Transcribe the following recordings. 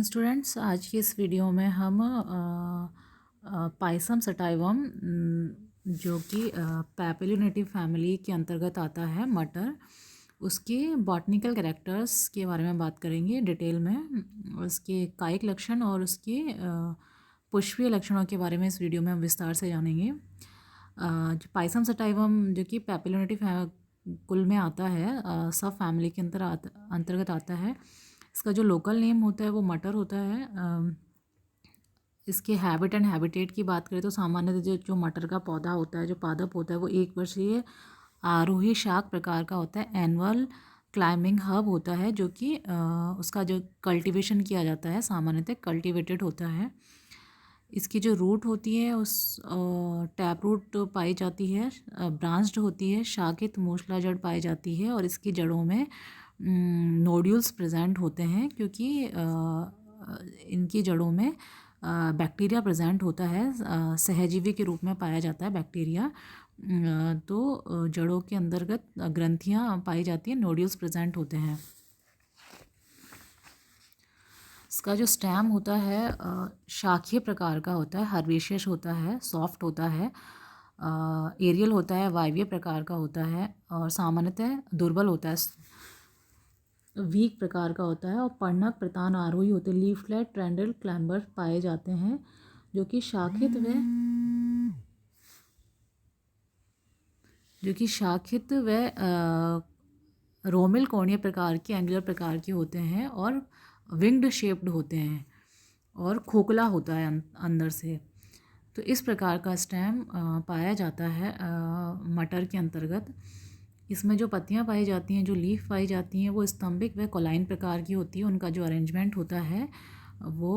Morning students. आज की इस वीडियो में हम पाइसम सटाइवम जो कि पैपिलियोनेटिव फैमिली के अंतर्गत आता है मटर, उसके बॉटनिकल कैरेक्टर्स के बारे में बात करेंगे डिटेल में। उसके कायिक लक्षण और उसके पुष्पीय लक्षणों के बारे में इस वीडियो में हम विस्तार से जानेंगे। जो पाइसम सटाइवम जो कि पैपिलियोनेटिव कुल में आता है, सब फैमिली के अंतर्गत आता है। इसका जो लोकल नेम होता है वो मटर होता है। इसके हैबिट एंड हैबिटेट की बात करें तो सामान्यतः जो मटर का पौधा होता है, जो पादप होता है, वो एक वर्षीय आरोही शाक प्रकार का होता है। एनुअल क्लाइंबिंग हर्ब होता है, जो कि उसका जो कल्टीवेशन किया जाता है सामान्यतः कल्टीवेटेड होता है। इसकी जो रूट होती है उस टैप रूट पाई जाती है, ब्रांच्ड होती है, शाखित मूसला जड़ पाई जाती है और इसकी जड़ों में नोड्यूल्स प्रेजेंट होते हैं, क्योंकि इनकी जड़ों में बैक्टीरिया प्रेजेंट होता है। सहजीवी के रूप में पाया जाता है बैक्टीरिया। तो जड़ों के अंतर्गत ग्रंथियां पाई जाती हैं, नोड्यूल्स प्रेजेंट होते हैं। इसका जो स्टेम होता है शाखीय प्रकार का होता है, हर्बेशियस होता है, सॉफ्ट होता है, एरियल होता है, वायवीय प्रकार का होता है और सामान्यतः दुर्बल होता है, वीक प्रकार का होता है और पर्णक प्रतान आरोही होते हैं। लीफलेट ट्रेंडल क्लैम्बर पाए जाते हैं, जो कि शाखित व रोमिल कोणीय प्रकार के, एंगुलर प्रकार के होते हैं और विंग्ड शेप्ड होते हैं और खोखला होता है अंदर से। तो इस प्रकार का स्टेम पाया जाता है मटर के अंतर्गत। इसमें जो पत्तियां पाई जाती हैं, जो लीफ पाई जाती हैं, वो स्तंभिक व कोलाइन प्रकार की होती है। उनका जो अरेंजमेंट होता है वो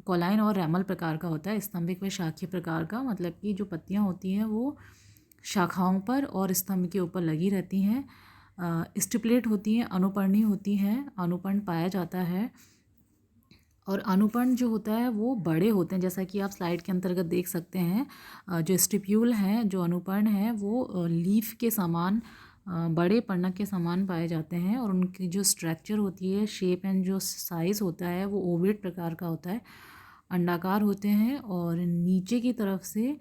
कोलाइन और रैमल प्रकार का होता है। स्तंभिक व शाखीय प्रकार का मतलब कि जो पत्तियां होती हैं वो शाखाओं पर और स्तंभ के ऊपर लगी रहती हैं, स्टिपुलेट होती हैं, अनुपर्णी होती हैं, अनुपर्ण पाया जाता है। और अनुपर्ण जो होता है वो बड़े होते हैं, जैसा कि आप स्लाइड के अंतर्गत देख सकते हैं। जो स्टिप्यूल हैं, जो अनुपर्ण हैं, वो लीफ के समान, बड़े पर्णक के समान पाए जाते हैं और उनकी जो स्ट्रक्चर होती है, शेप एंड जो साइज़ होता है वो ओवेट प्रकार का होता है, अंडाकार होते हैं और नीचे की तरफ से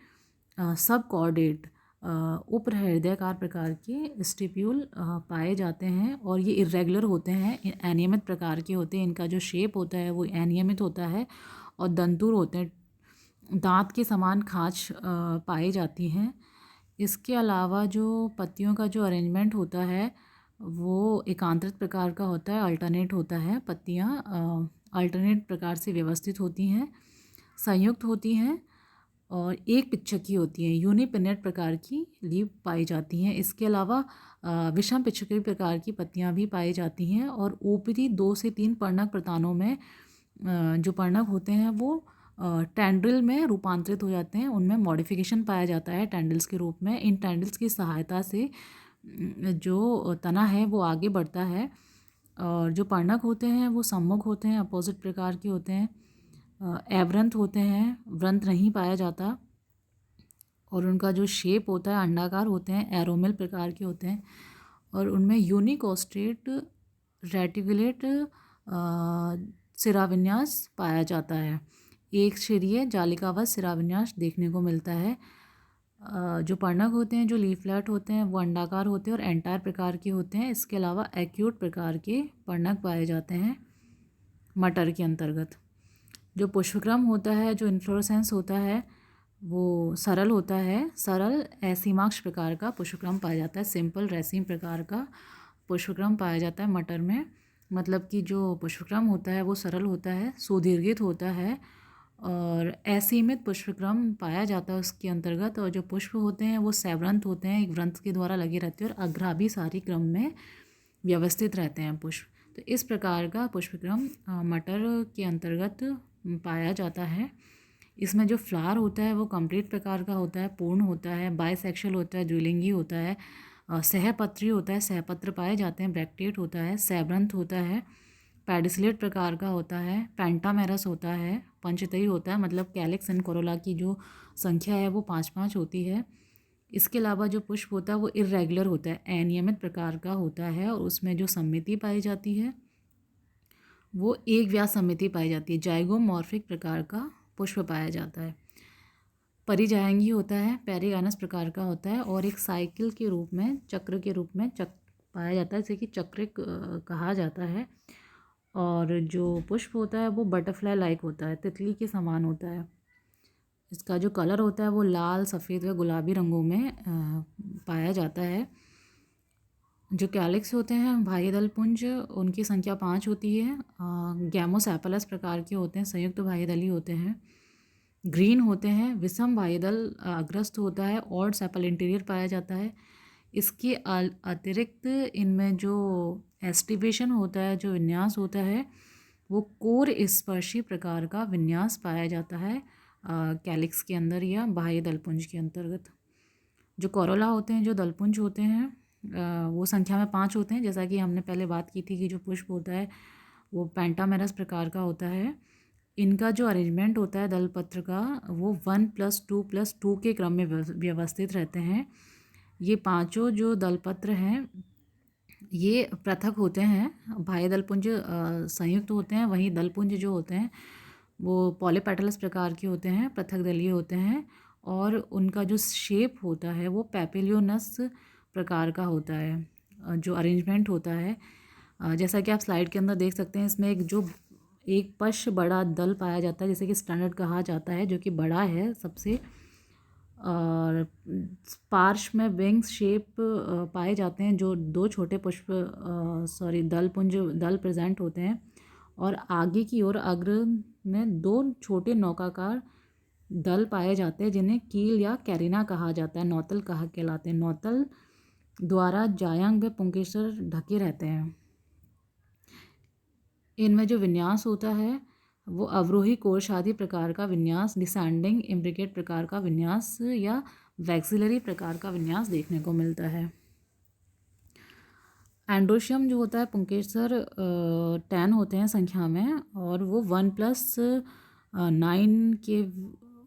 सब कॉर्डेट उपहृदयाकार प्रकार के स्टिप्यूल पाए जाते हैं और ये इरेगुलर होते हैं, अनियमित प्रकार के होते हैं। इनका जो शेप होता है वो अनियमित होता है और दंतुर होते हैं, दांत के समान खांच पाई जाती हैं। इसके अलावा जो पत्तियों का जो अरेंजमेंट होता है वो एकांतरित प्रकार का होता है, अल्टरनेट होता है। पत्तियाँ अल्टरनेट प्रकार से व्यवस्थित होती हैं, संयुक्त होती हैं और एक पिच्छकी होती हैं। यूनिपिनेट प्रकार की लीफ पाई जाती हैं। इसके अलावा विषम पिच्छकी प्रकार की पत्तियां भी पाई जाती हैं और ऊपरी 2 से 3 पर्णक प्रतानों में जो पर्णक होते हैं वो टेंड्रिल में रूपांतरित हो जाते हैं। उनमें मॉडिफिकेशन पाया जाता है टेंडल्स के रूप में। इन टेंडल्स की सहायता से जो तना है वो आगे बढ़ता है और जो पर्णक होते हैं वो सम्मुख होते हैं, अपोजिट प्रकार के होते हैं, एवरंत होते हैं, व्रंत नहीं पाया जाता और उनका जो शेप होता है अंडाकार होते हैं, एरोमिल प्रकार के होते हैं और उनमें यूनिकोस्टेट रेटिकुलेट सिराविन्यास पाया जाता है। एक क्षीरीय जालिकावत सिराविन्यास देखने को मिलता है। जो पर्णक होते हैं, जो लीफलेट होते हैं, वो अंडाकार होते हैं और एंटायर प्रकार के होते हैं। इसके अलावा एक्यूट प्रकार के पर्णक पाए जाते हैं मटर के अंतर्गत। जो पुष्पक्रम होता है, जो इन्फ्लोरेसेंस होता है, वो सरल होता है, सरल एसीमाक्ष प्रकार का पुष्पक्रम पाया जाता है। सिंपल रेसिम प्रकार का पुष्पक्रम पाया जाता है मटर में। मतलब कि जो पुष्पक्रम होता है वो सरल होता है, सुदीर्घित होता है और असीमित पुष्पक्रम पाया जाता है उसके अंतर्गत। और जो पुष्प होते हैं वो सैव्रंत होते हैं, एक व्रंत के द्वारा लगे रहते हैं और अग्राभी सारी क्रम में व्यवस्थित रहते हैं पुष्प। तो इस प्रकार का पुष्पक्रम मटर के अंतर्गत पाया जाता है। इसमें जो फ्लावर होता है वो कंप्लीट प्रकार का होता है, पूर्ण होता है, बाइसेक्शुअल होता है, द्विलिंगी होता है, सहपत्री होता है, सहपत्र पाए जाते हैं, ब्रैक्टेट होता है, सैव्रंत होता है, पेडिसलेट प्रकार का होता है, पेंटामेरस होता है, पंचतई होता है, मतलब कैलिक्स एंड कोरोला की जो संख्या है वो 5-5 होती है। इसके अलावा जो पुष्प होता है वो इर्रेगुलर होता है, अनियमित प्रकार का होता है और उसमें जो सम्मिति पाई जाती है वो एक व्यास समिति पाई जाती है। जाइगोमॉर्फिक प्रकार का पुष्प पाया जाता है। परिजायंगी होता है, पेरिगानस प्रकार का होता है और एक साइकिल के रूप में, चक्र के रूप में पाया जाता है, जैसे कि चक्र कहा जाता है। और जो पुष्प होता है वो बटरफ्लाई लाइक होता है, तितली के समान होता है। इसका जो कलर होता है वो लाल, सफ़ेद व गुलाबी रंगों में पाया जाता है। जो कैलिक्स होते हैं बाह्यदल पुंज, उनकी संख्या 5 होती है। गैमोसेफेलस प्रकार के होते हैं, संयुक्त बाह्यदली होते हैं। ग्रीन होते हैं, विषम बाह्यदल अग्रस्त होता है, ऑड सेपल इंटीरियर पाया जाता है। इसके अतिरिक्त इनमें जो एस्टिवेशन होता है, जो विन्यास होता है, वो कोर स्पर्शी प्रकार का विन्यास पाया जाता है कैलिक्स के अंदर या बाह्य दलपुंज के अंतर्गत। जो कोरोला होते हैं, जो दलपुंज होते हैं, वो संख्या में 5 होते हैं। जैसा कि हमने पहले बात की थी कि जो पुष्प होता है वो पेंटामेरस प्रकार का होता है। इनका जो अरेंजमेंट होता है दलपत्र का, वो 1+2+2 के क्रम में व्यवस्थित रहते हैं। ये पांचों जो दलपत्र हैं ये पृथक होते हैं। बाह्य दलपुंज संयुक्त होते हैं, वहीं दलपुंज जो होते हैं वो पॉलीपेटलस प्रकार के होते हैं, पृथक दलीय होते हैं। और उनका जो शेप होता है वो पैपिलियोनस प्रकार का होता है। जो अरेंजमेंट होता है, जैसा कि आप स्लाइड के अंदर देख सकते हैं, इसमें एक पश बड़ा दल पाया जाता है, जैसे कि स्टैंडर्ड कहा जाता है, जो कि बड़ा है सबसे। और पार्श्व में विंग्स शेप पाए जाते हैं, जो 2 छोटे पुष्प दल प्रेजेंट होते हैं। और आगे की ओर अग्र में 2 छोटे नौकाकार दल पाए जाते हैं, जिन्हें कील या कैरिना कहा जाता है, नौतल कहलाते हैं। नौतल द्वारा जायंग व पुंकेसर ढके रहते हैं। इनमें जो विन्यास होता है वो अवरोही कोशादी प्रकार का विन्यास, डिसेंडिंग इम्ब्रिकेट प्रकार का विन्यास या वैक्सिलरी प्रकार का विन्यास देखने को मिलता है। एंड्रोशियम जो होता है पुंकेसर 10 होते हैं संख्या में, और वो 1+9 के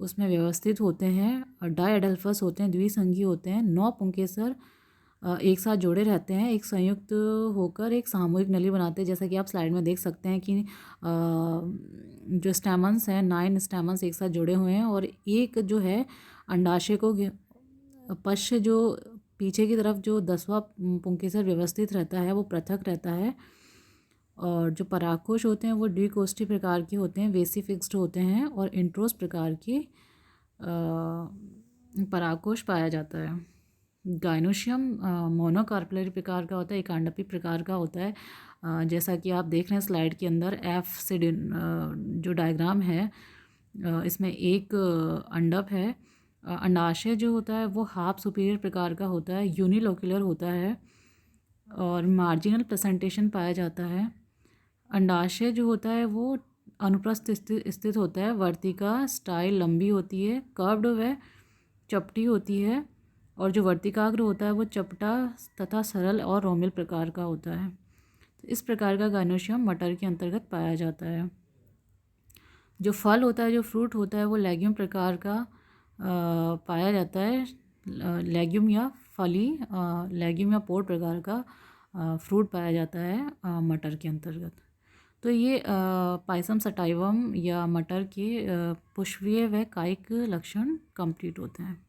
उसमें व्यवस्थित होते हैं। डायएडल्फस होते हैं, द्विसंगी होते हैं। 9 पुंकेसर एक साथ जोड़े रहते हैं, एक संयुक्त होकर एक सामूहिक नली बनाते हैं। जैसा कि आप स्लाइड में देख सकते हैं कि जो स्टेमन्स हैं, 9 स्टेमन्स एक साथ जुड़े हुए हैं। और एक जो है अंडाशय को पश्च जो पीछे की तरफ जो 10वां पुंकेसर व्यवस्थित रहता है वो पृथक रहता है। और जो परागकोश होते हैं वो द्विकोष्ठी प्रकार के होते हैं, वेसी फिक्स्ड होते हैं। और इंट्रोस प्रकार के परागकोश पाया जाता है। गाइनोशियम मोनोकार्पेलरी प्रकार का होता है, एकांडपी प्रकार का होता है। जैसा कि आप देख रहे हैं स्लाइड के अंदर एफ से जो डायग्राम है, इसमें एक अंडप है। अंडाशय जो होता है वो हाफ सुपीरियर प्रकार का होता है, यूनिलोक्युलर होता है और मार्जिनल प्रेजेंटेशन पाया जाता है। अंडाशय जो होता है वो अनुप्रस्थ स्थित होता है, वर्तिका स्टाइल लंबी होती है, कर्व्ड व चपटी होती है। और जो वर्तिकाग्र होता है वो चपटा तथा सरल और रोमिल प्रकार का होता है। तो इस प्रकार का गाइनोशियम मटर के अंतर्गत पाया जाता है। जो फल होता है, जो फ्रूट होता है, वो लेग्यूम प्रकार का पाया जाता है। लेग्यूम या लेग्यूम या पोड प्रकार का फ्रूट पाया जाता है मटर के अंतर्गत। तो ये पाइसम सटाइवम या मटर के पुष्पीय व कायिक लक्षण कंप्लीट होते हैं।